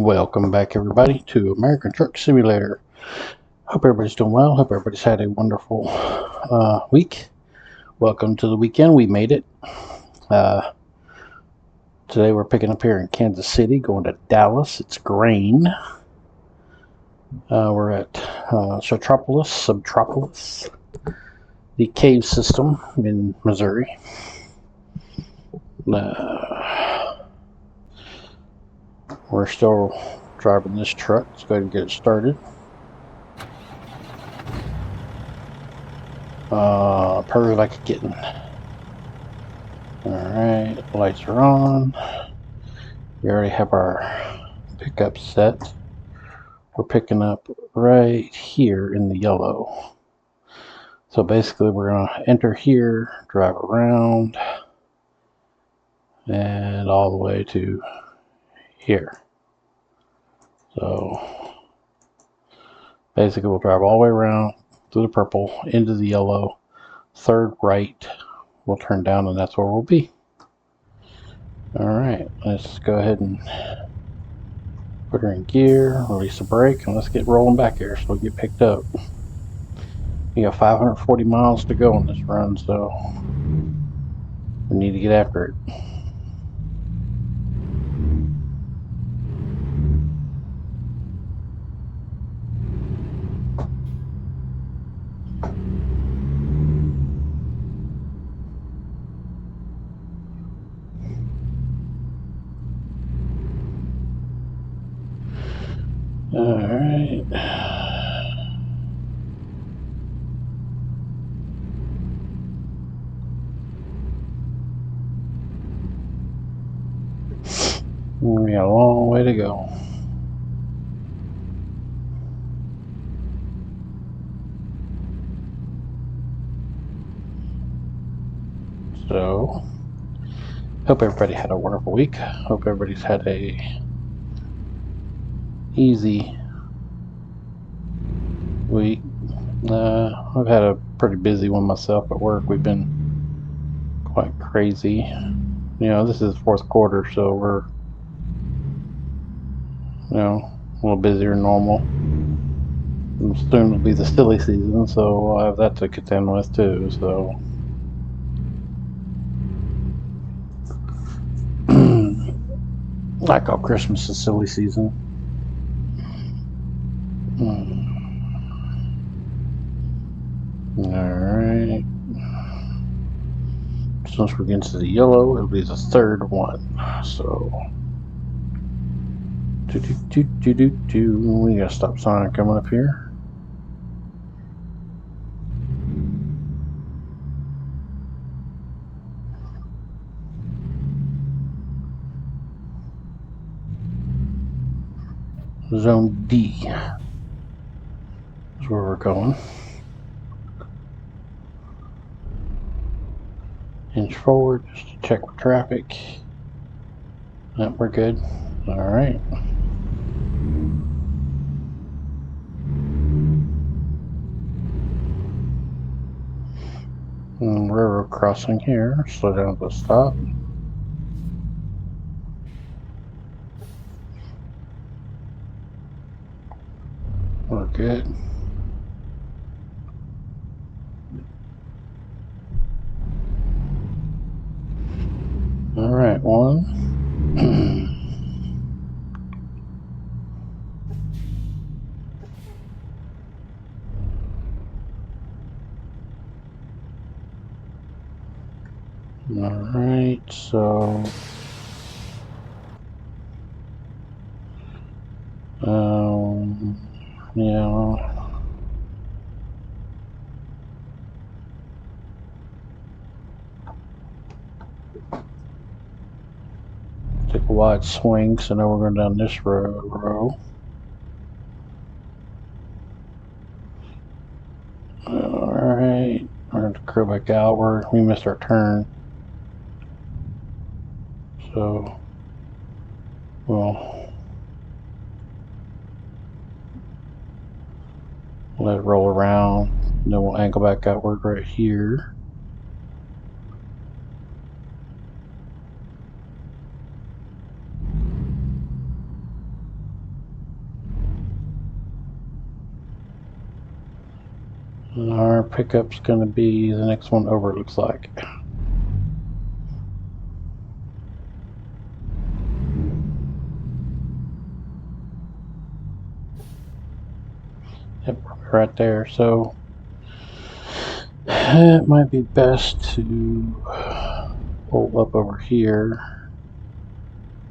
Welcome back, everybody, to American Truck Simulator. Hope everybody's doing well. Hope everybody's had a wonderful week. Welcome to the weekend. We made it. Today we're picking up here in Kansas City, going to Dallas. It's grain. We're at Subtropolis, the cave system in Missouri. We're still driving this truck. Let's go ahead and get it started. Purrs like a kitten. Alright, lights are on. We already have our pickup set. We're picking up right here in the yellow. So basically we're going to enter here, drive around, and all the way to here. So basically we'll drive all the way around through the purple into the yellow. Third right, we'll turn down, and that's where we'll be. Alright, let's go ahead and put her in gear, release the brake, and let's get rolling back here so we'll get picked up. We got 540 miles to go on this run, so we need to get after it. Alright. We got a long way to go. So, hope everybody had a wonderful week. Hope everybody's had a easy week. I've had a pretty busy one myself at work. We've been quite crazy. You know, this is the fourth quarter, so we're, you know, a little busier than normal. And soon will be the silly season, so I'll have that to contend with too. So, I call Christmas the silly season. Alright. So once we're getting to the yellow, it'll be the third one. So, we got a stop sign coming up here. Zone D is where we're going. Inch forward just to check for traffic. Yep, we're good. Alright. Railroad crossing here. Slow down to the stop. We're good. Alright, one. Alright, so yeah. Take a wide swing, so now we're going down this row. Alright, we're going to curve back outward. We missed our turn. So, we'll let it roll around. Then we'll angle back outward right here. And our pickup's going to be the next one over, it looks like. Yep, right there. So it might be best to pull up over here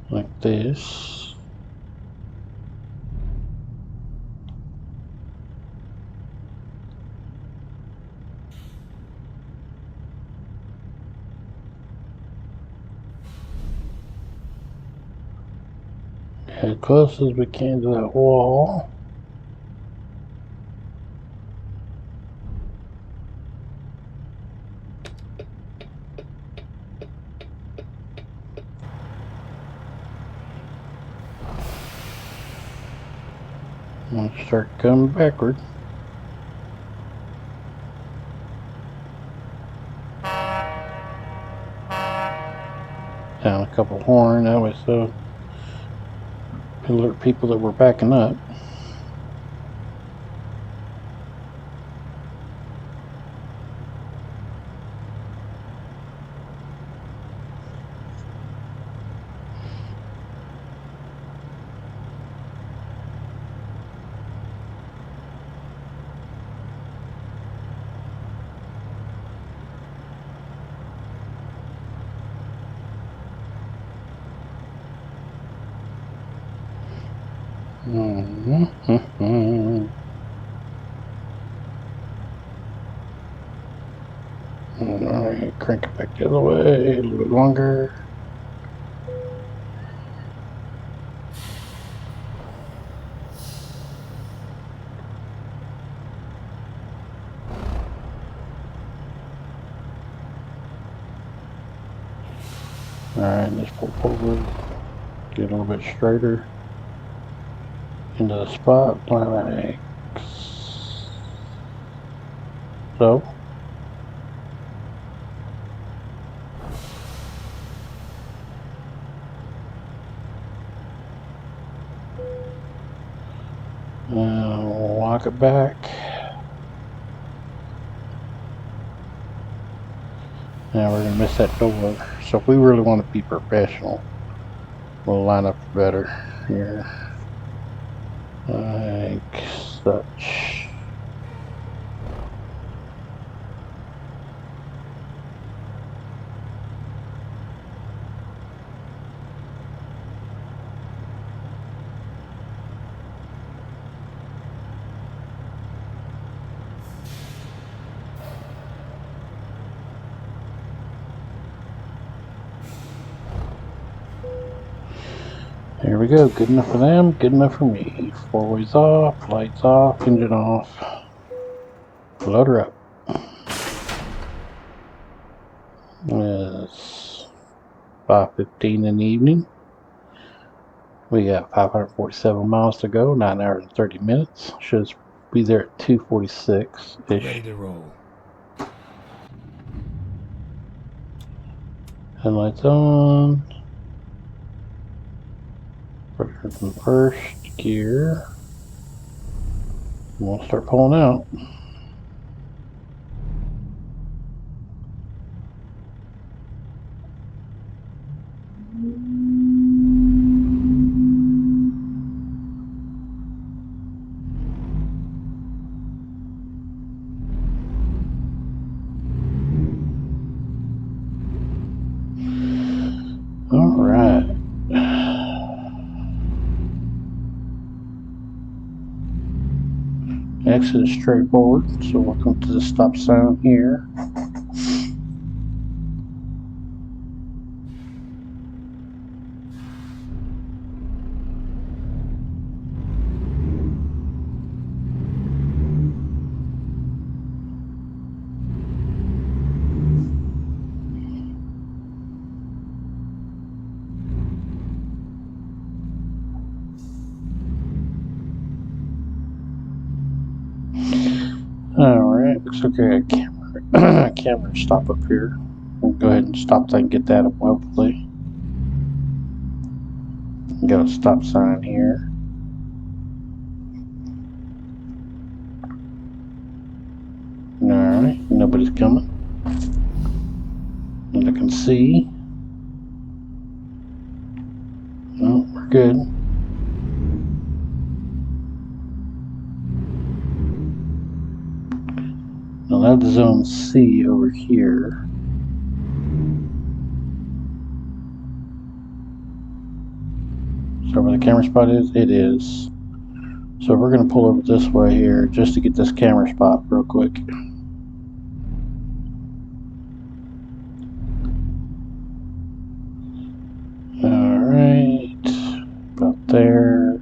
like this. As close as we can to that wall. And start coming backward. Down a couple horn that way, so alert people that were backing up. Alright, crank it back the other way a little bit longer. Alright, let's pull forward, get a little bit straighter into the spot, like so. Lock it back. Now we're going to miss that door. So if we really want to be professional, we'll line up better here. Like such. There we go, good enough for them, good enough for me. 4 ways off, lights off, engine off. Load her up. It's 5:15 in the evening. We got 547 miles to go, 9 hours and 30 minutes. Should be there at 2:46-ish. Ready to roll. Headlights on. Put it in first gear. We'll start pulling out. All right. Exit is straightforward, so we'll come to the stop sign here. Alright, looks like I got a camera stop up here. We'll go ahead and stop that and get that up, hopefully. Got a stop sign here. nobody's coming. And I can see. No, we're good. Now that's zone C over here. So where the camera spot is, it is. So we're going to pull over this way here just to get this camera spot real quick. Alright, about there.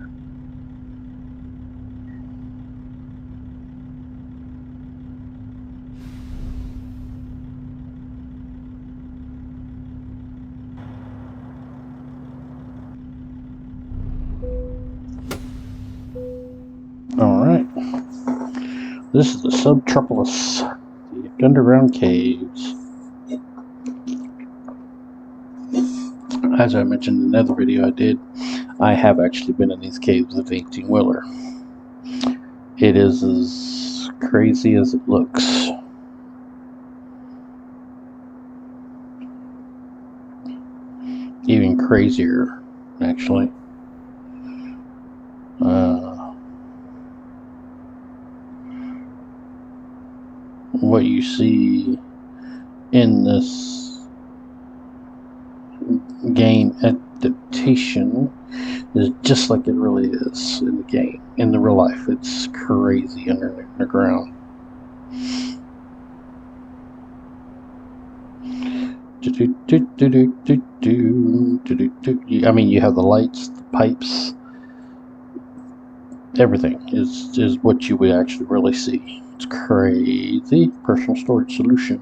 Alright. This is the Subtropolis, the underground caves. As I mentioned in another video I did, I have actually been in these caves with an 18-wheeler. It is as crazy as it looks. Even crazier, actually. What you see in this game adaptation is just like it really is in the game. In the real life, it's crazy underground. I mean, you have the lights, the pipes, everything is what you would actually really see. It's crazy. Personal storage solutions.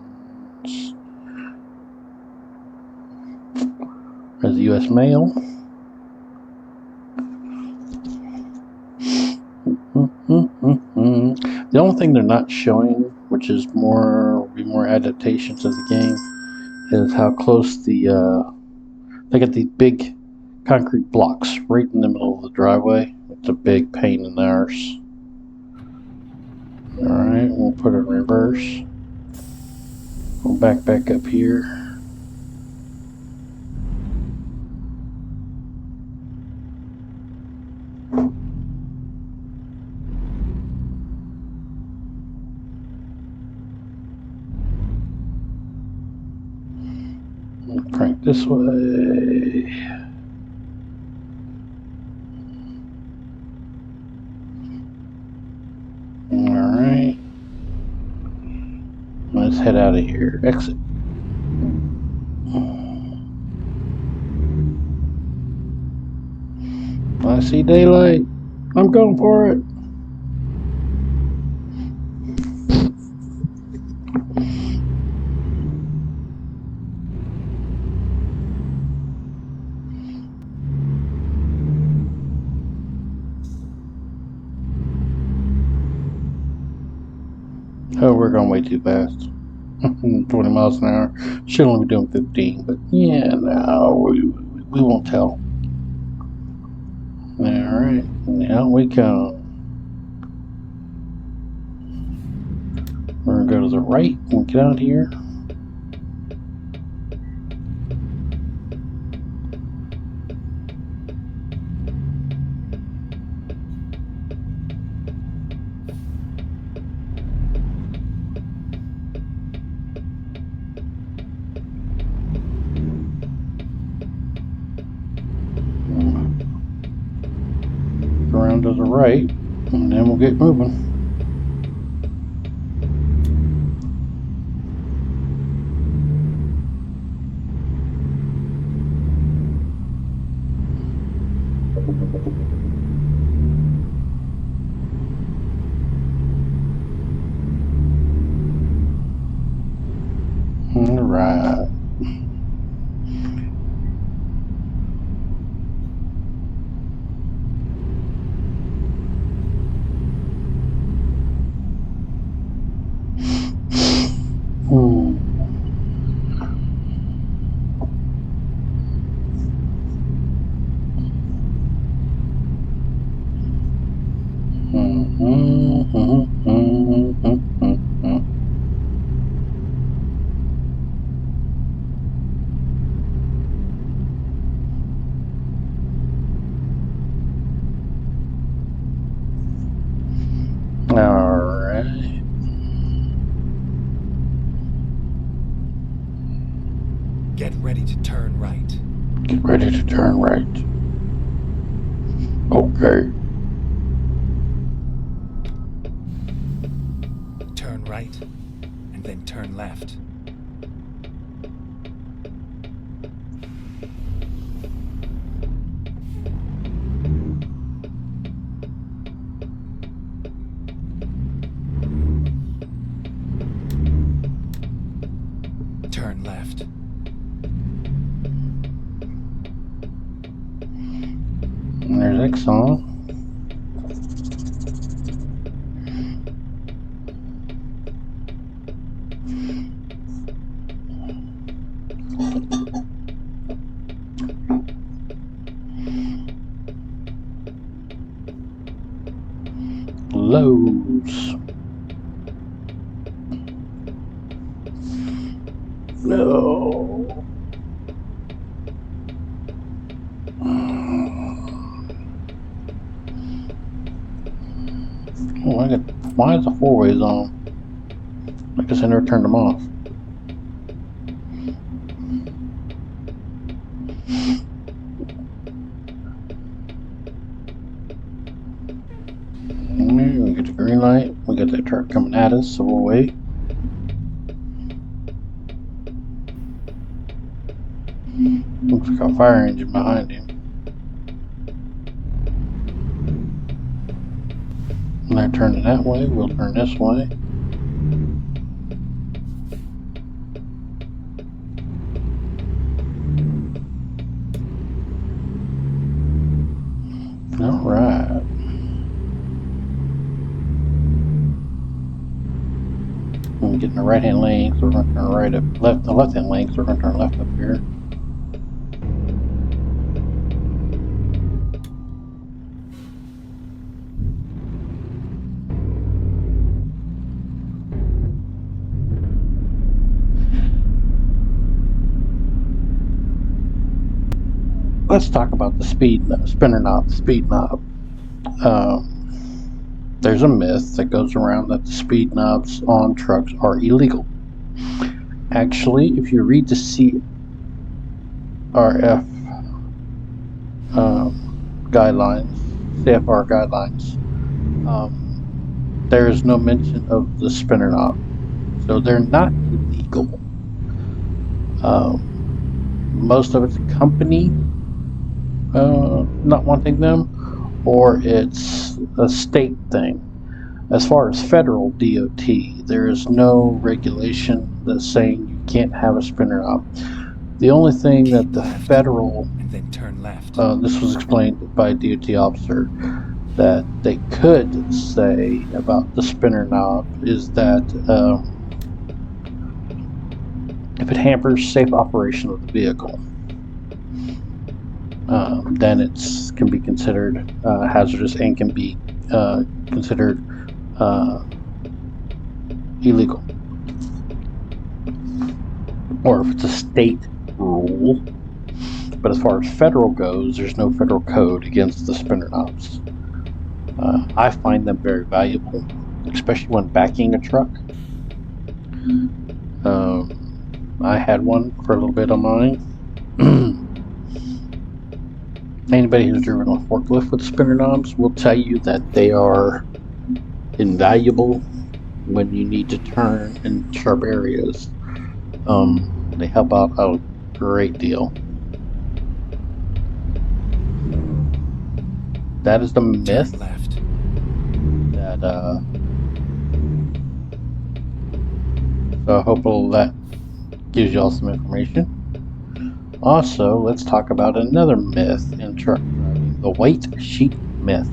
There's the U.S. mail. The only thing they're not showing, which is more adaptations of the game, is how close they got these big concrete blocks right in the middle of the driveway. It's a big pain in the arse. Alright, we'll put it in reverse. We'll back up here. We'll crank this way. Alright. Let's head out of here. Exit. I see daylight. I'm going for it. Oh, we're going way too fast. 20 miles an hour. Should only be doing 15, but yeah, no, we won't tell. Alright, now we come. We're going to go to the right and get out here. Around to the right, and then we'll get moving. All right. to turn right. Get ready to turn right. Okay. Turn right, and then turn left. Turn left. And there's Exxon. Lowe's. No. Oh, why is the four-ways on? I guess I never turned them off. We get the green light. We got that truck coming at us, so we'll wait. Looks like a fire engine behind him. And they're turning that way. We'll turn this way. All right. We'll get in the right-hand lane, so we're going to turn right up left. The left-hand lane, so we're going to turn left up here. Let's talk about the spinner knob, the speed knob. There's a myth that goes around that the speed knobs on trucks are illegal. Actually, if you read the CRF guidelines, CFR guidelines, there is no mention of the spinner knob, so they're not illegal. Most of it's a company not wanting them, or it's a state thing. As far as federal DOT, there is no regulation that's saying you can't have a spinner knob. The only thing that the federal, and then turn left. This was explained by a DOT officer, that they could say about the spinner knob is that if it hampers safe operation of the vehicle, then it can be considered hazardous and can be considered illegal. Or if it's a state rule. But as far as federal goes, there's no federal code against the spinner knobs. I find them very valuable, especially when backing a truck. I had one for a little bit on mine. Anybody who's driven a forklift with spinner knobs will tell you that they are invaluable when you need to turn in sharp areas. They help out a great deal. That is the myth that so I hope that gives y'all some information. Also, let's talk about another myth in truck driving, the white sheet myth.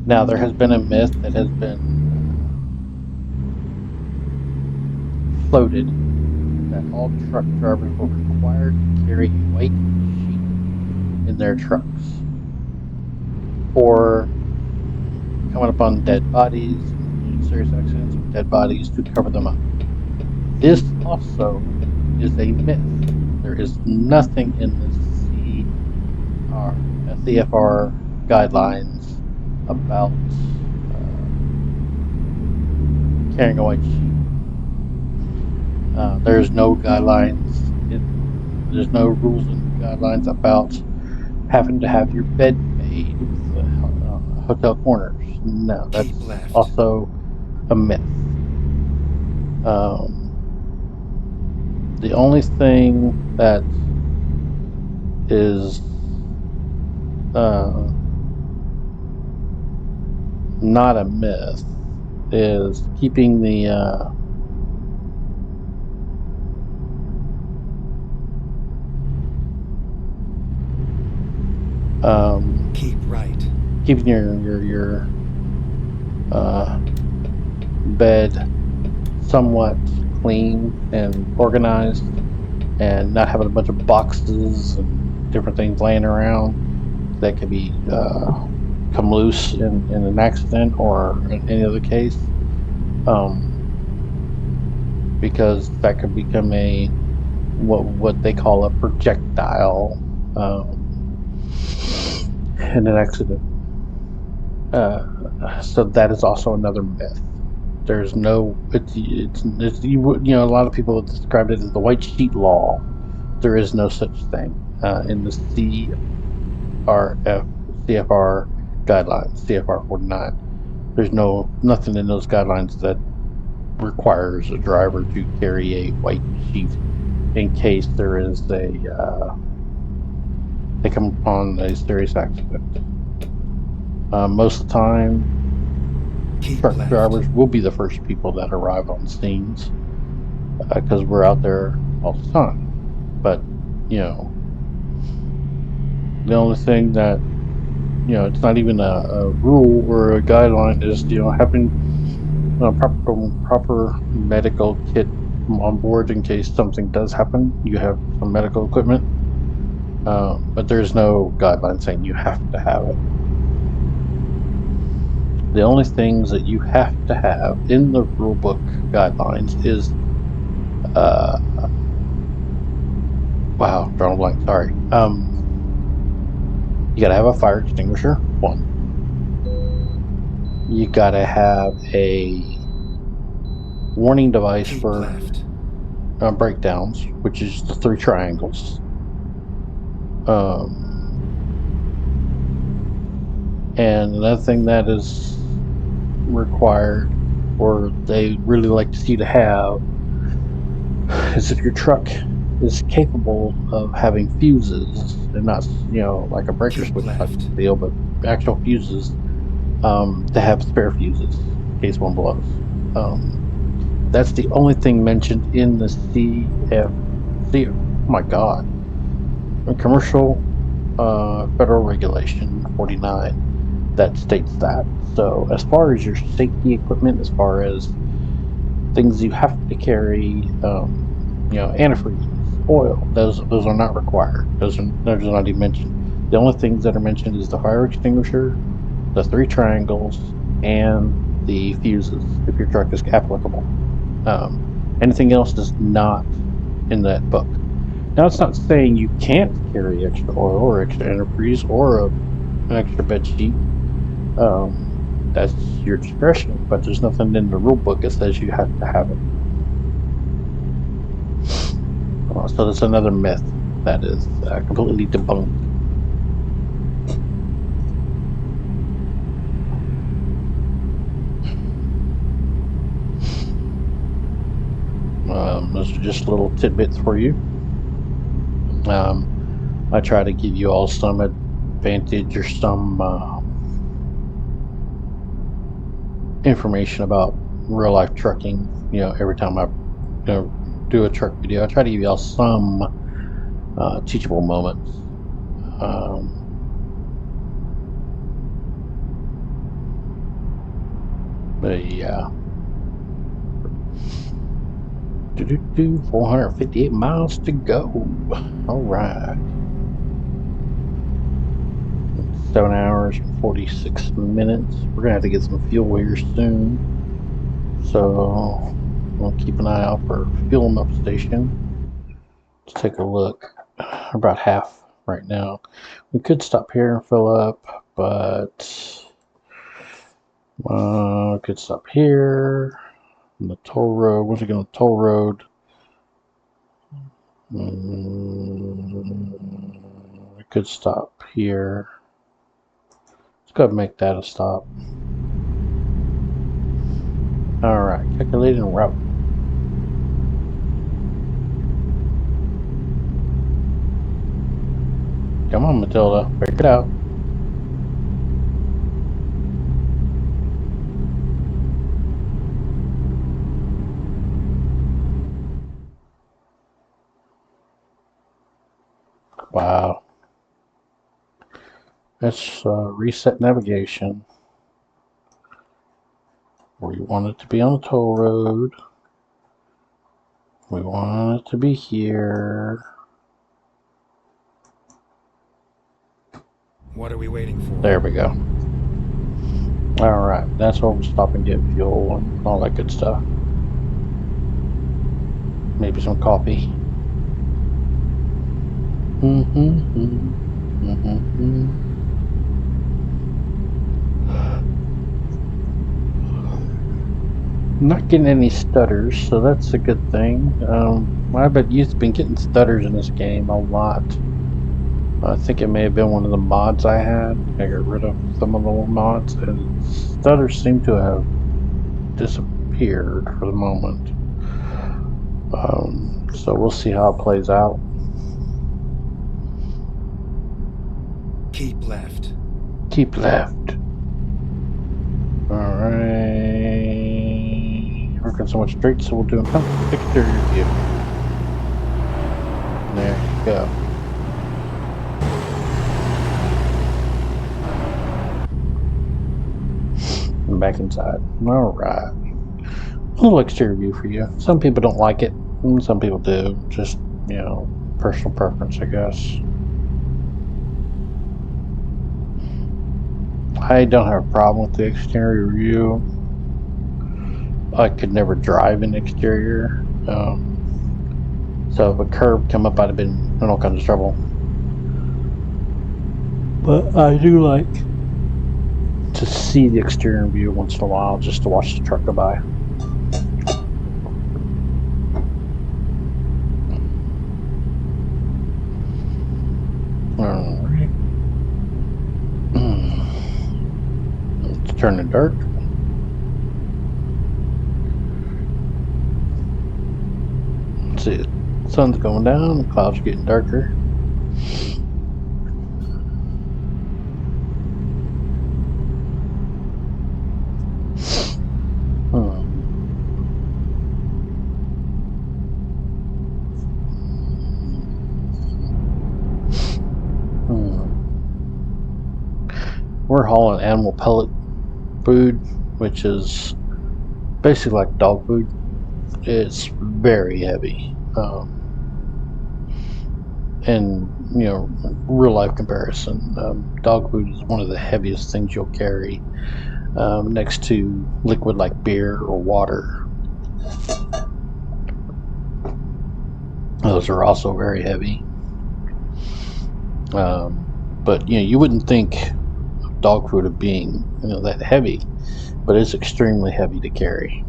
Now, there has been a myth that has been floated that all truck drivers were required to carry a white sheet in their trucks for coming upon dead bodies, serious accidents with dead bodies, to cover them up. This also is a myth. There is nothing in the CFR guidelines about carrying a white sheet. There's no guidelines There's no rules and guidelines about having to have your bed made with hotel corners. No, Keep that's left. also a myth. The only thing that is uh, not a myth is keeping the Keep right. keeping your bed somewhat clean and organized, and not having a bunch of boxes and different things laying around that could be come loose in an accident or in any other case, um, because that could become a what they call a projectile in an accident. So that is also another myth. There's no it's you know, a lot of people have described it as the white sheet law. There is no such thing in the CFR guidelines, CFR 49. There's nothing in those guidelines that requires a driver to carry a white sheet in case there is they come upon a serious accident. Most of the time, Keep truck left. drivers will be the first people that arrive on scenes because we're out there all the time. But you know, the only thing that it's not even a rule or a guideline is having proper medical kit on board in case something does happen. You have some medical equipment, but there's no guideline saying you have to have it. The only things that you have to have in the rulebook guidelines is wow, drawing a blank. Sorry. You got to have a fire extinguisher. One. You got to have a warning device Keep for left. breakdowns, which is the three triangles. Um, and another thing that is required, or they really like to see to have, is if your truck is capable of having fuses and not, like a breaker Keep switch type left. deal, but actual fuses, to have spare fuses in case one blows. Um, that's the only thing mentioned in the CFC. Oh my God, commercial federal regulation 49 that states that. So as far as your safety equipment, as far as things you have to carry, antifreeze, oil, those are not required. Those are not even mentioned. The only things that are mentioned is the fire extinguisher, the three triangles, and the fuses if your truck is applicable. Um, Anything else is not in that book. Now, it's not saying you can't carry extra oil or extra antifreeze or an extra bed sheet. That's your discretion, but there's nothing in the rule book that says you have to have it. So that's another myth that is completely debunked. Those are just little tidbits for you. Um, I try to give you all some advantage or some information about real life trucking. Every time I do a truck video, I try to give you all some teachable moments. Um, but yeah, 458 miles to go. All right. 7 hours and 46 minutes. We're going to have to get some fuel here soon. So we'll keep an eye out for a fueling up station. Let's take a look. We're about half right now. We could stop here and fill up, but we could stop here on the toll road. Once we get on the toll road, could stop here. Let's go ahead and make that a stop. Alright, calculating route. Come on, Matilda, break it out. Wow. Let's reset navigation. We want it to be on the toll road. We want it to be here. What are we waiting for? There we go. Alright, that's where we'll stop and get fuel and all that good stuff. Maybe some coffee. Not getting any stutters, so that's a good thing. I bet you've been getting stutters in this game a lot. I think it may have been one of the mods I had. I got rid of some of the mods, and stutters seem to have disappeared for the moment. So we'll see how it plays out. Keep left. Keep left. Alright. Working so much straight, so we'll do an exterior view. There you go. And back inside. Alright. A little exterior view for you. Some people don't like it, and some people do. Just, you know, personal preference, I guess. I don't have a problem with the exterior view. I could never drive in exterior. So if a curb come up, I'd have been in all kinds of trouble. But I do like to see the exterior view once in a while, just to watch the truck go by. Alright. It's turning dark. Let's see, the sun's going down, the clouds are getting darker. We're hauling animal pellet food, which is basically like dog food. It's very heavy. And, you know, real life comparison, dog food is one of the heaviest things you'll carry, next to liquid like beer or water. Those are also very heavy. But, you know, you wouldn't think dog food of being, you know, that heavy, but it's extremely heavy to carry.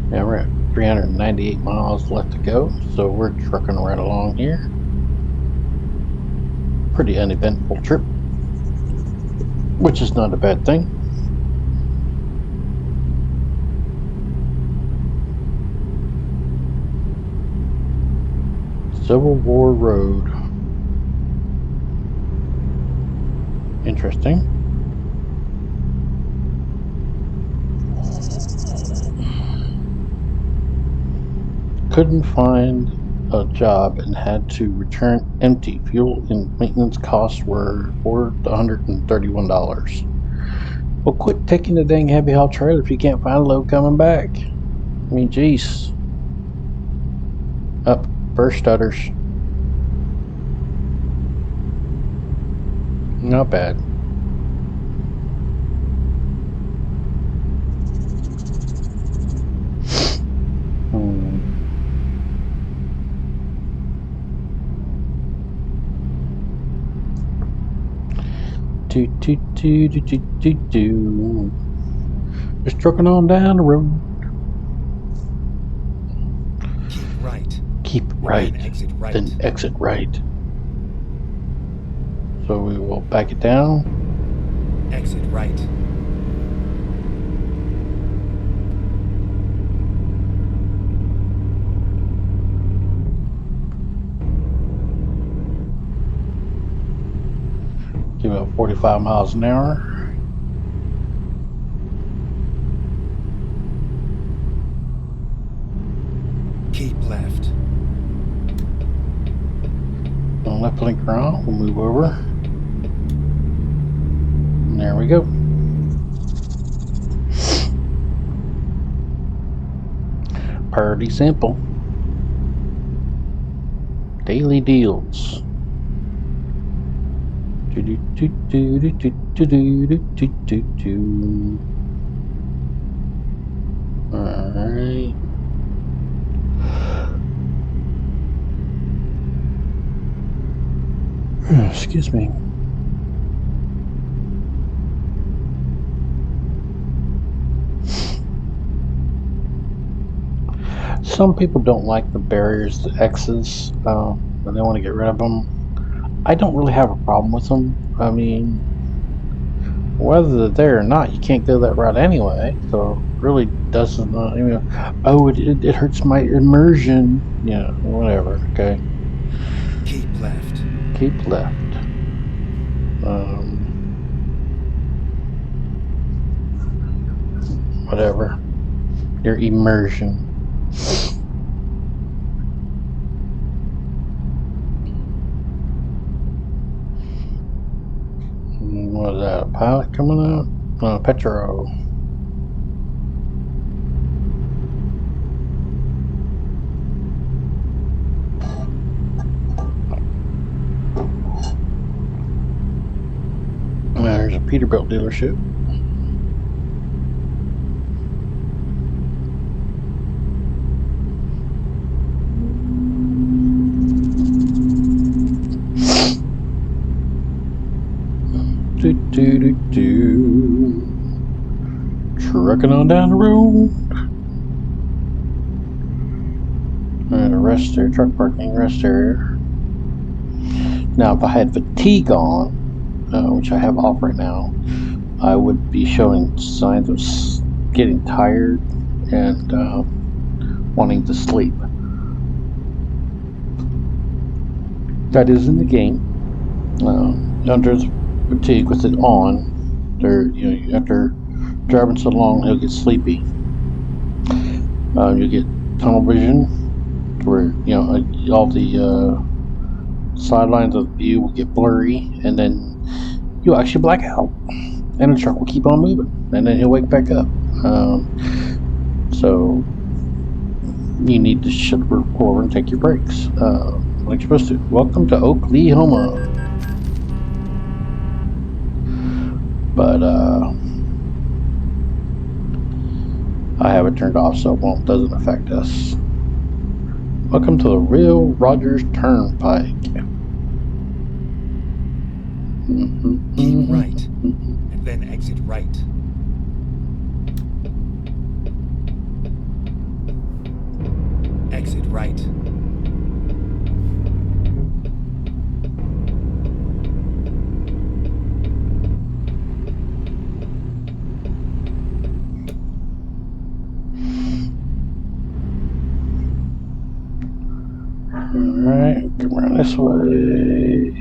Now we're at 398 miles left to go, so we're trucking right along here. Pretty uneventful trip, which is not a bad thing. Civil War Road. Interesting. Couldn't find a job and had to return empty. Fuel and maintenance costs were $431. Well, quit taking the dang heavy haul trailer if you can't find a load coming back. I mean, geez. Up, first stutters. Not bad. Just trucking on down the road. Keep right. keep right, then exit right. then exit right. So we will back it down. Exit right. Give it 45 miles an hour. Keep left. On left blinker on, we'll move over. And there we go. Pretty simple. Daily deals. Alright. Excuse me. Some people don't like the barriers, the X's, and they want to get rid of them. I don't really have a problem with them. I mean, whether they're there or not, you can't go that route anyway. So it really doesn't. Oh, it hurts my immersion. Yeah, whatever. Okay. Keep left. Keep left. Whatever. Your immersion. What is that? A pilot coming out? Petro. There's a Peterbilt dealership. Trucking on down the road. And a rest area, truck parking rest area. Now, if I had fatigue on, which I have off right now, I would be showing signs of getting tired and wanting to sleep. That is in the game. Under fatigue with it on, after driving so long, he'll get sleepy. You get tunnel vision, where all the sidelines of the view will get blurry, and then you'll actually black out, and the truck will keep on moving, and then he'll wake back up. So you need to pull over and take your breaks, like you're supposed to. Welcome to Oklahoma. But I have it turned off so it doesn't affect us. Welcome to the Real Rogers Turnpike. Keep right, and then exit right. Exit right. Alright, come around this way.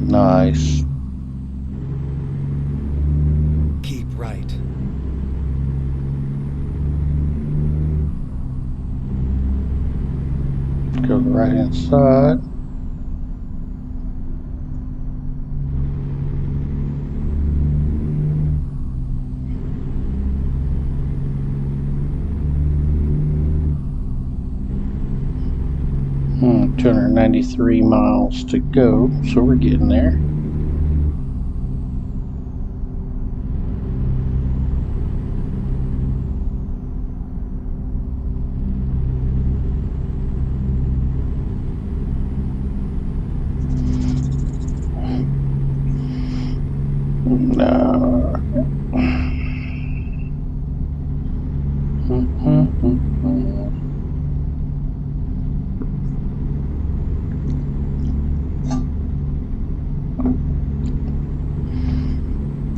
Nice. Keep right. Go to the right hand side. 293 miles to go, so we're getting there. No.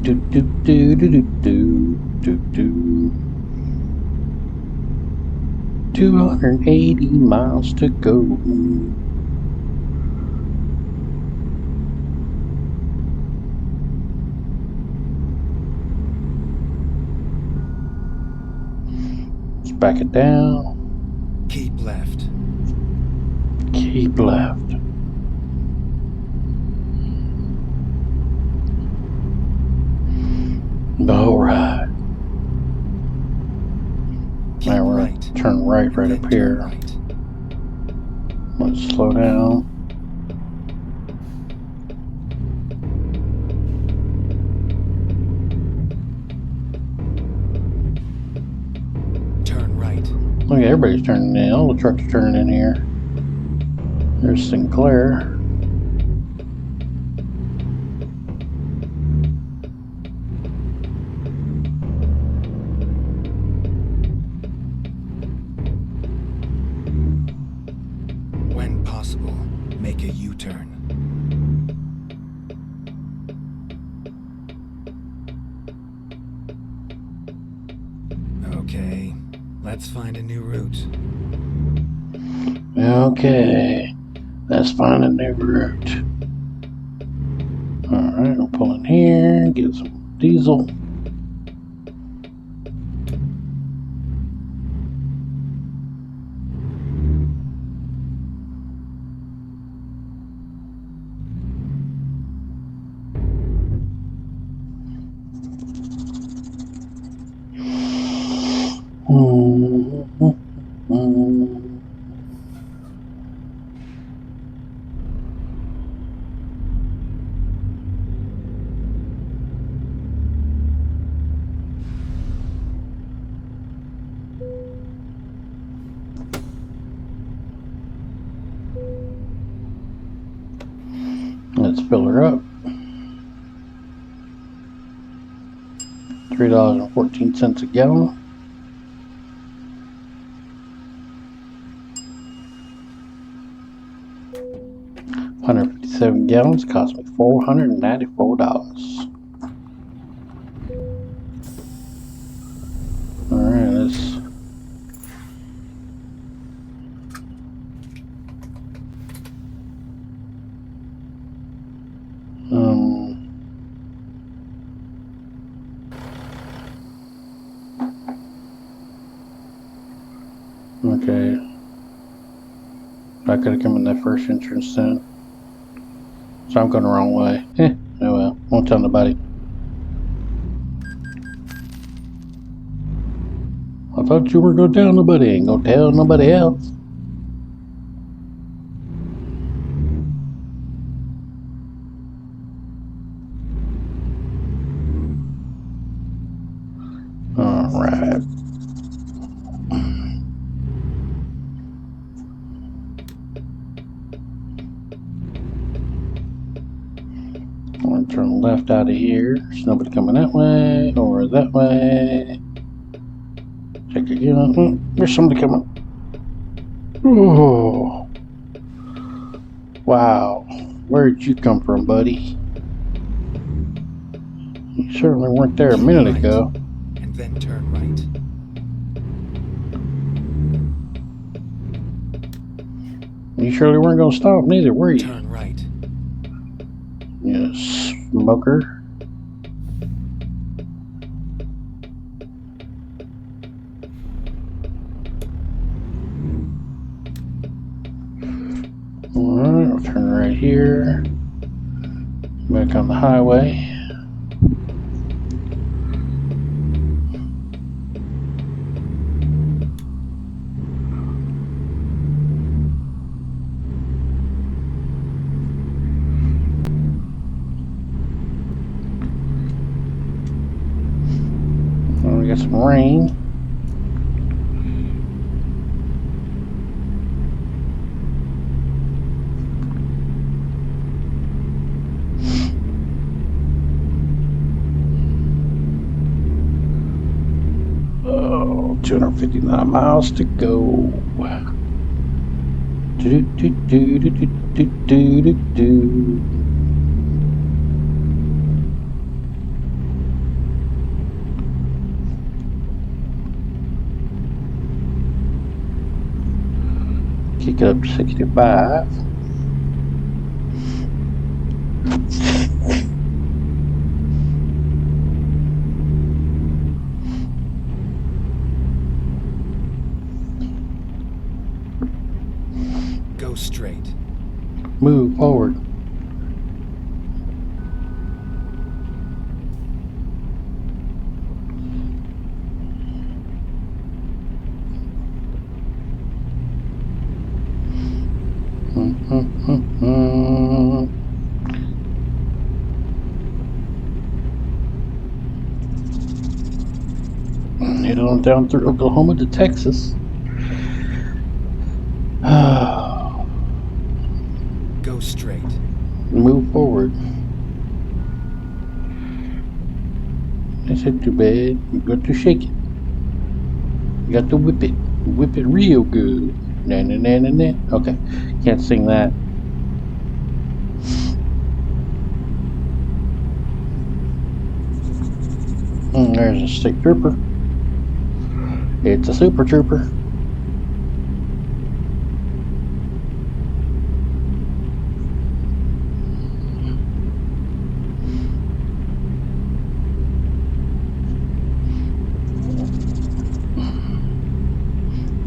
Do do do do do do do. 280 miles to go. Let's back it down. Keep left. Keep left. All right. Keep Now we're right. gonna turn right and up then here. turn right. Let's slow down. Turn right. Look, everybody's turning in. All the trucks are turning in here. There's Sinclair. When possible, make a U-turn. Okay, let's find a new route. Okay, let's find a new route. Alright, we'll pull in here, get some diesel. Let's fill her up. $3.14 a gallon. $157 gallons cost me $494. Alright, let's okay. I could have come in that first entrance then. So I'm going the wrong way. Oh well, won't tell nobody. I thought you were going to tell nobody. Ain't going to tell nobody else. Alright. I'm going to turn left out of here. There's nobody coming that way or that way. Check again. There's somebody coming. Oh. Wow. Where'd you come from, buddy? You certainly weren't there a minute ago. And then turn right. You surely weren't going to stop neither, were you? Turn right. You smoker. Alright, we'll turn right here. Back on the highway. get some rain. Oh, 259 miles to go. Do do do do do do do do do. Kick it up to 65. Go straight. Move forward. Head on down through Oklahoma to Texas. Go straight. Move forward. That's not too bad. You got to shake it. You got to whip it. Whip it real good. Na na na na na. Okay, can't sing that. There's a state trooper. It's a super trooper.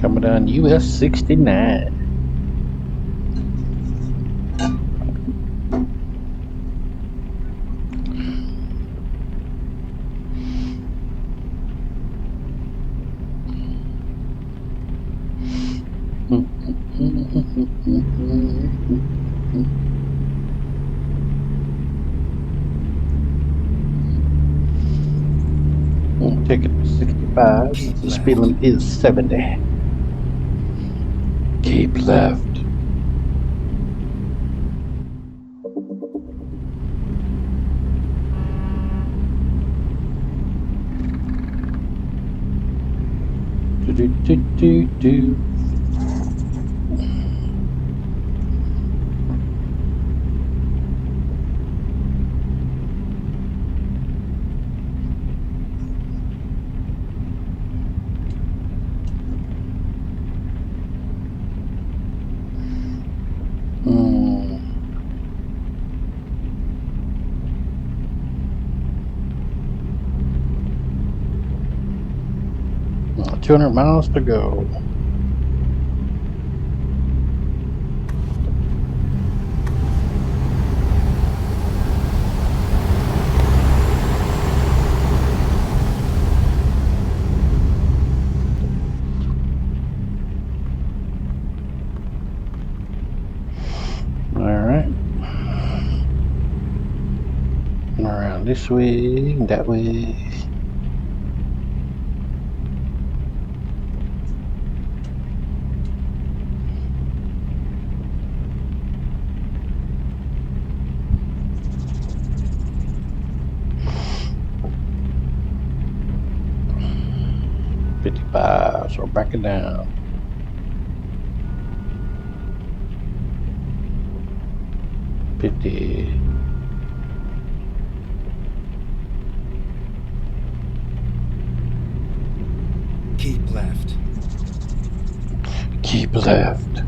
Coming down US 69. Take it to 65 since the speed limit is 70. Keep left. Do do do do do. Mm. 200 miles to go. Alright. Around this way, that way. So we're backing down. $50. Keep left. Keep left.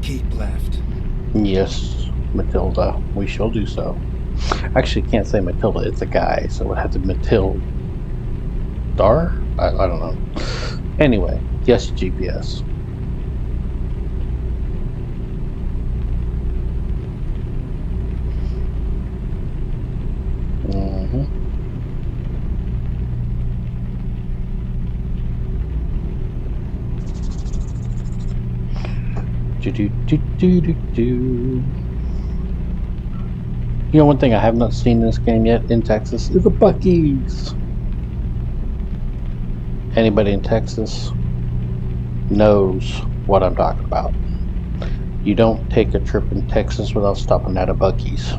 Keep left. Yes, Matilda, we shall do so. Actually, can't say Matilda, it's a guy, so it would have to be Matilda. I don't know. Anyway, yes, GPS. Do. You know, one thing I have not seen in this game yet in Texas is the Buc-ee's. Anybody in Texas knows what I'm talking about. You don't take a trip in Texas without stopping at a Buc-ee's.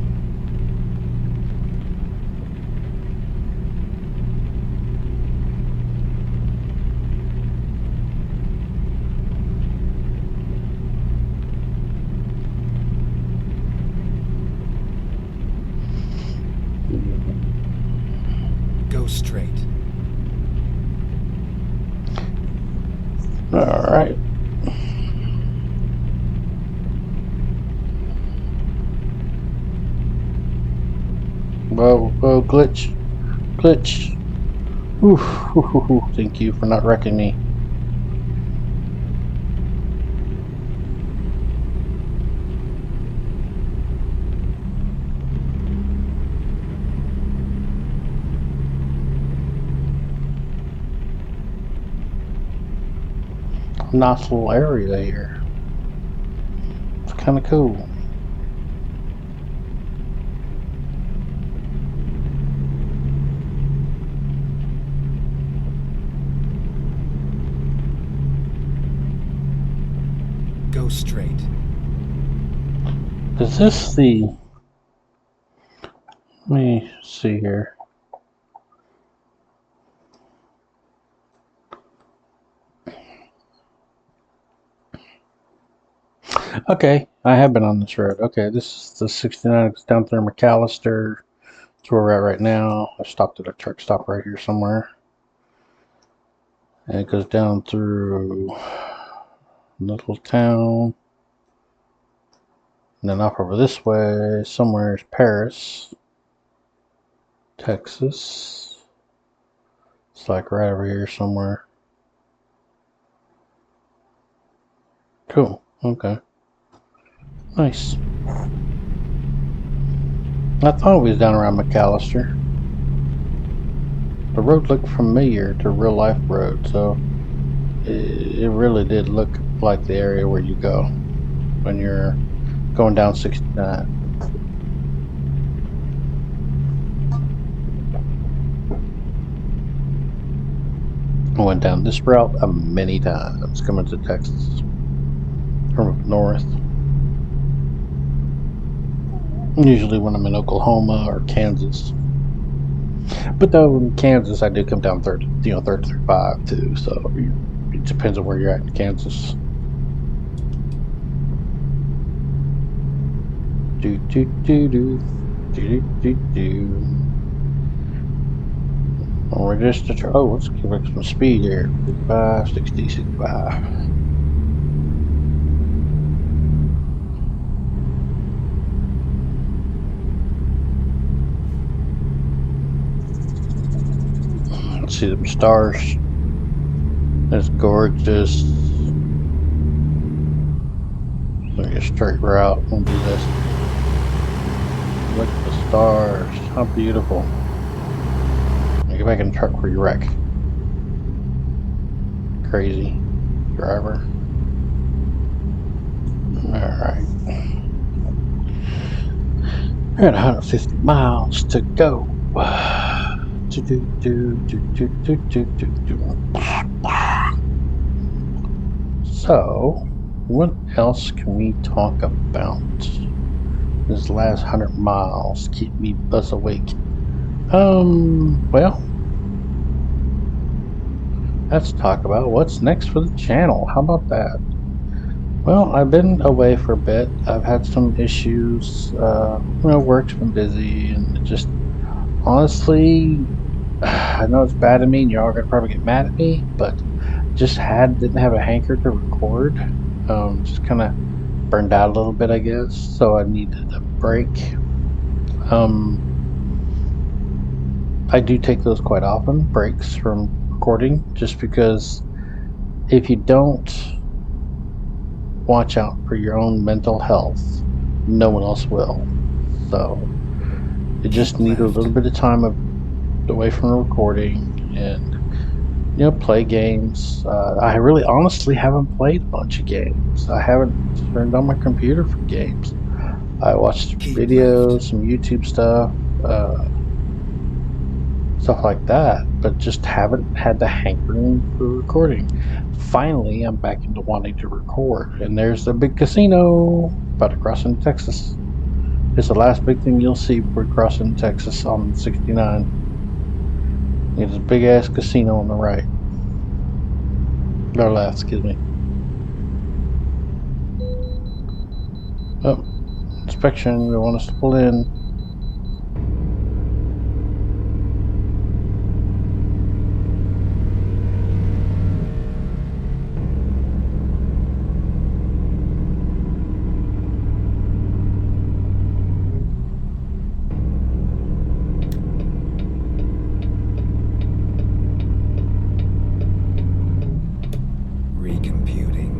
Go straight. All right. Whoa, glitch. Ooh, thank you for not wrecking me. Nice little area here. It's kind of cool. Go straight. Is this the... Let me see here. Okay, I have been on this road. Okay, this is the 69. It's down through McAllister. That's where we're at right now. I stopped at a truck stop right here somewhere. And it goes down through little town. And then off over this way, somewhere is Paris, Texas. It's like right over here somewhere. Cool, okay. Nice. I thought we was down around McAllister. The road looked familiar to real life road, so it really did look like the area where you go when you're going down 69. I went down this route many times coming to Texas from up north. Usually when I'm in Oklahoma or Kansas. But though in Kansas I do come down 35 too, so it depends on where you're at in Kansas. We're just let's give it some speed here. 55, 60, 65. Let's see them stars. That's gorgeous. Look at a straight route. We'll do this. Look at the stars. How beautiful. Get back in the truck before you wreck. Crazy driver. Alright. I got 150 miles to go. So, what else can we talk about? This last 100 miles keep us awake. Well, let's talk about what's next for the channel. How about that? Well, I've been away for a bit. I've had some issues. Work's been busy, and it just honestly, I know it's bad of me, and y'all are gonna probably get mad at me, but didn't have a hanker to record. Just kind of burned out a little bit, I guess. So I needed a break. I do take those quite often, breaks from recording, just because if you don't watch out for your own mental health, no one else will. So you just need a little bit of time away from the recording, and play games. I really honestly haven't played a bunch of games. I haven't turned on my computer for games. I watched Keep left. videos, some YouTube uh, stuff like that, but just haven't had the hankering for recording. Finally, I'm back into wanting to record, and there's the big casino about to cross into Texas. It's the last big thing you'll see before we cross into Texas on 69. It's a big ass casino on the right. Or left, excuse me. Oh, inspection. They want us to pull in. Recomputing.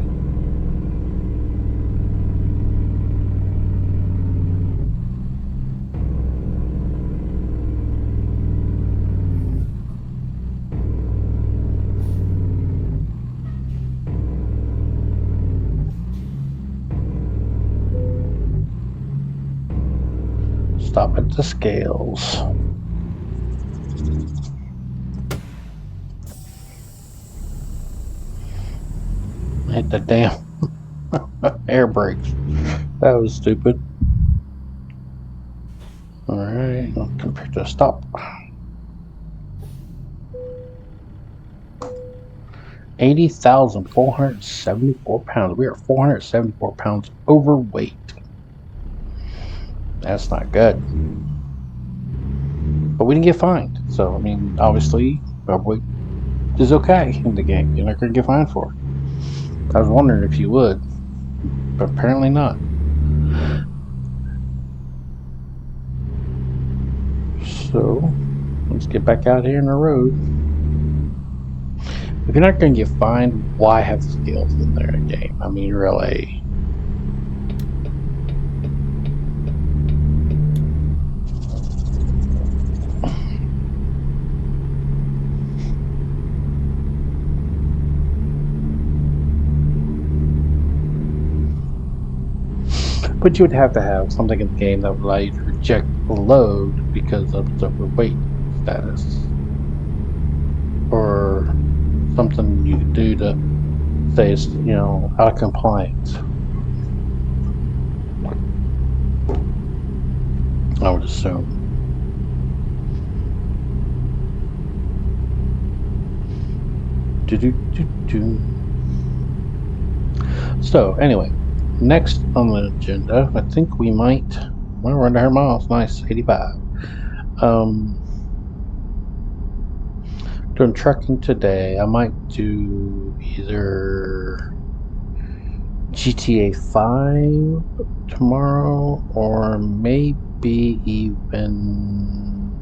Stop at the scales. Hit the damn air brakes. That was stupid. Alright, I'll compare to a stop. 80,474 pounds. We are 474 pounds overweight. That's not good. But we didn't get fined. So, I mean, obviously, overweight is okay in the game. You're not going to get fined for it. I was wondering if you would, but apparently not. So, let's get back out here in the road. If you're not going to get fined, why have skills in there in a game? I mean, really. But you would have to have something in the game that would allow you to reject the load because of its overweight status. Or something you could do to say it's, out of compliance. I would assume. So, anyway, next on the agenda, I think we might, well, we're under 100 miles. Nice, 85. Doing trucking today. I might do either GTA 5 tomorrow, or maybe even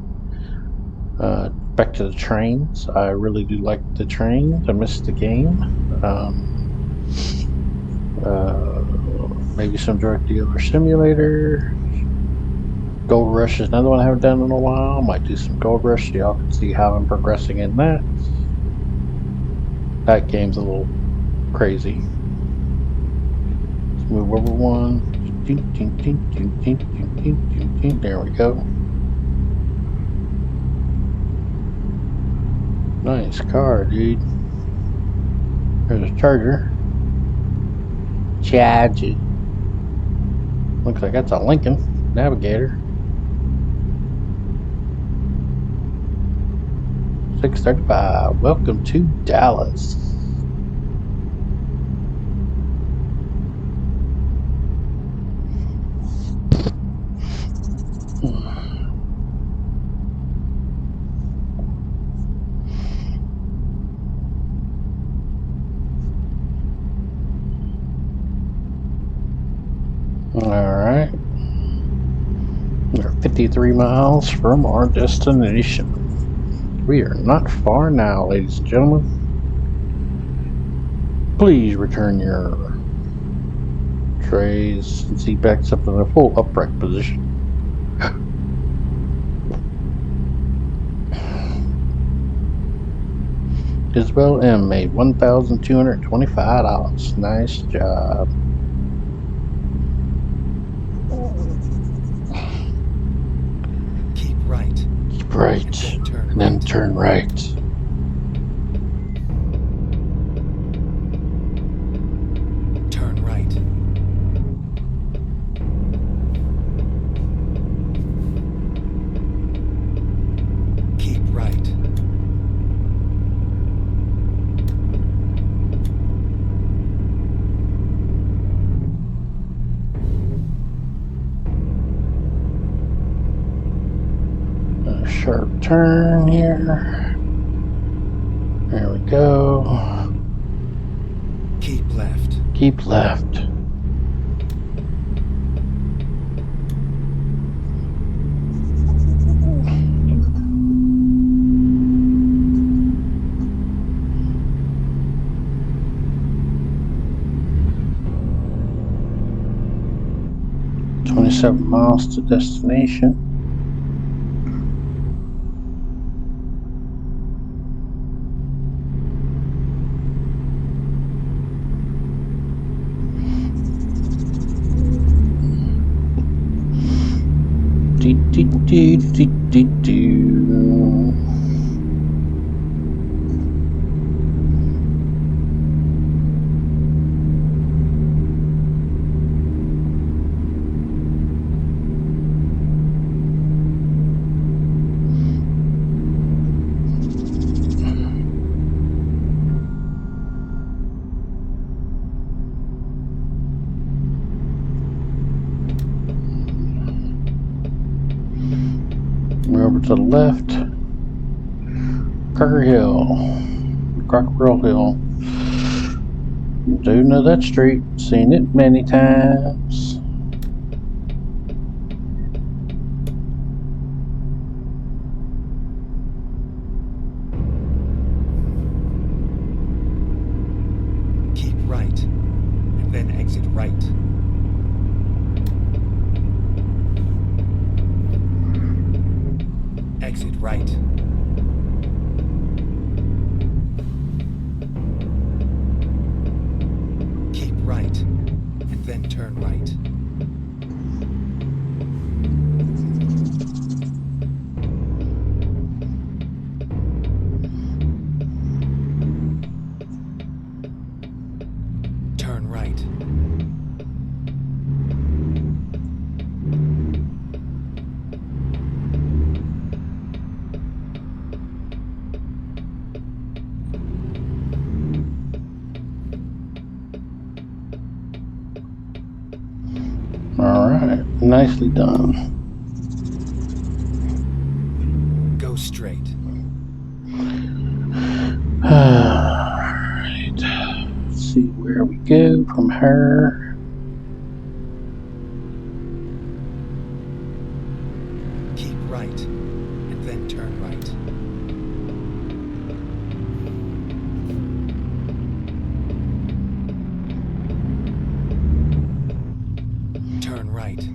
back to the trains. I really do like the trains. I miss the game. Maybe some Drug Dealer Simulator. Gold Rush is another one I haven't done in a while. Might do some Gold Rush so y'all can see how I'm progressing in that. That game's a little crazy. Let's move over one. There we go. Nice car, dude. There's a charger. Charge it. Looks like that's a Lincoln Navigator. 635. Welcome to Dallas. Alright. We're 53 miles from our destination. We are not far now, ladies and gentlemen. Please return your trays and seat backs up in a full upright position. Isabel M. made $1,225. Nice job. Keep right. Keep right. And then turn And then right. turn right. Turn right. Keep right. A sharp turn here. There we go. Keep left. Keep left. "27 miles to destination." Do, do, do, do, do, do. We're over to the left. Cockerel Hill. Do know that street. Seen it many times. Keep right. And then exit right. Exit right. Keep right. And then turn right. Turn right. Alright, nicely done. Go straight. Alright, let's see where we go from her. Keep right. And then turn right. Turn right.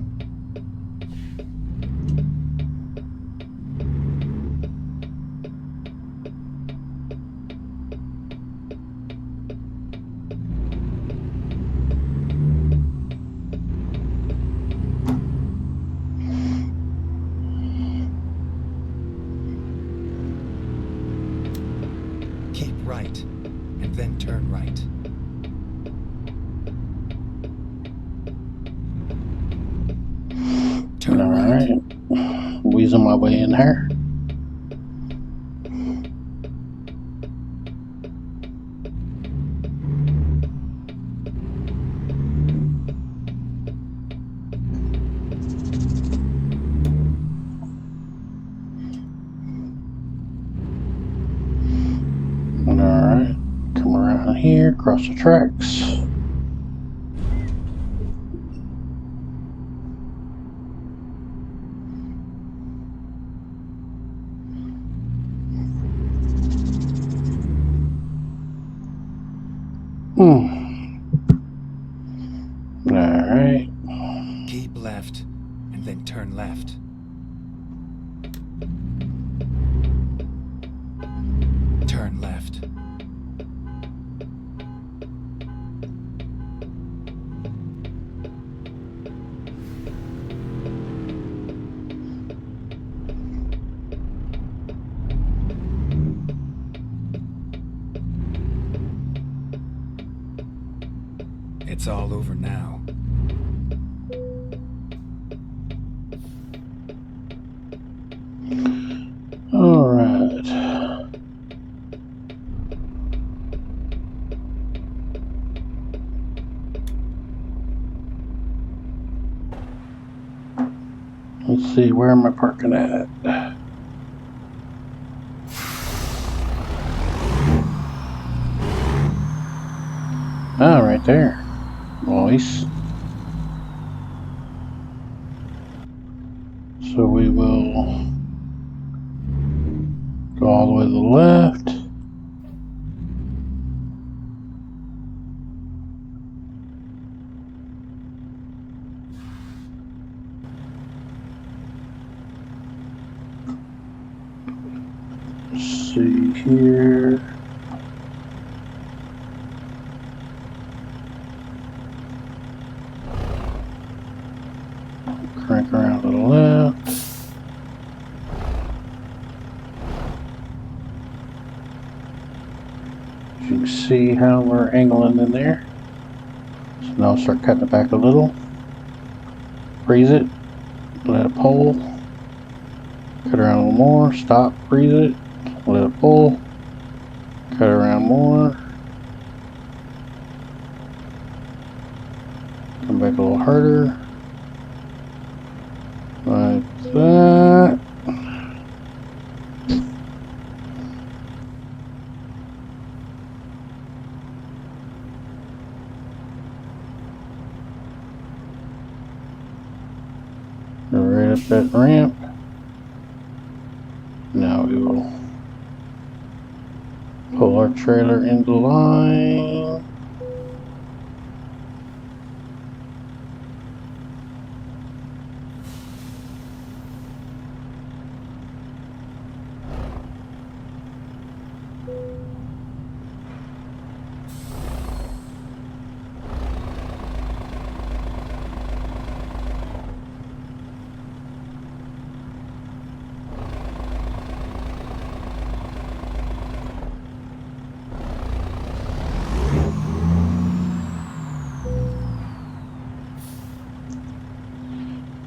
Keep right. And then turn right. Turn right. Alright, weasel my way in here. Alright, come around here, cross the tracks. Alright. Keep left. And then turn left. Turn left. It's all over now. All right. Let's see, where am I parking at? Ah, right there. Nice. So we will go all the way to the left. Let's see here. Crank around to the left. You can see how we're angling in there. So now I'll start cutting it back a little. Freeze it. Let it pull. Cut around a little more. Stop. Freeze it. Let it pull. Cut around more. Come back a little harder. Like that. Right up that ramp. Now we will pull our trailer into line.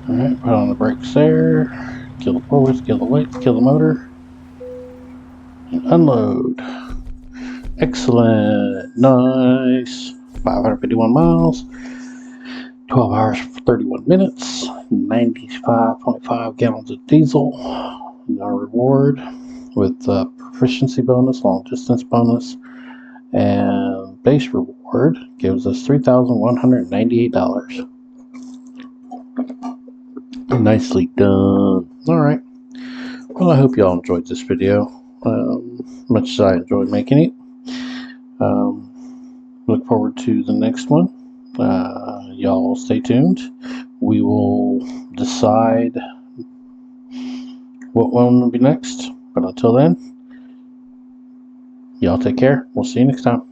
Alright, put on the brakes there. Kill the bullets, kill the weights, kill the motor. And unload. Excellent. Nice. 551 miles. 12 hours, 31 minutes. 95.5 gallons of diesel. And our reward with proficiency bonus, long distance bonus, and base reward gives us $3,198. Nicely done. Alright. Well, I hope y'all enjoyed this video. Much as I enjoyed making it. Look forward to the next one. Y'all stay tuned. We will decide what one will be next. But until then, y'all take care. We'll see you next time.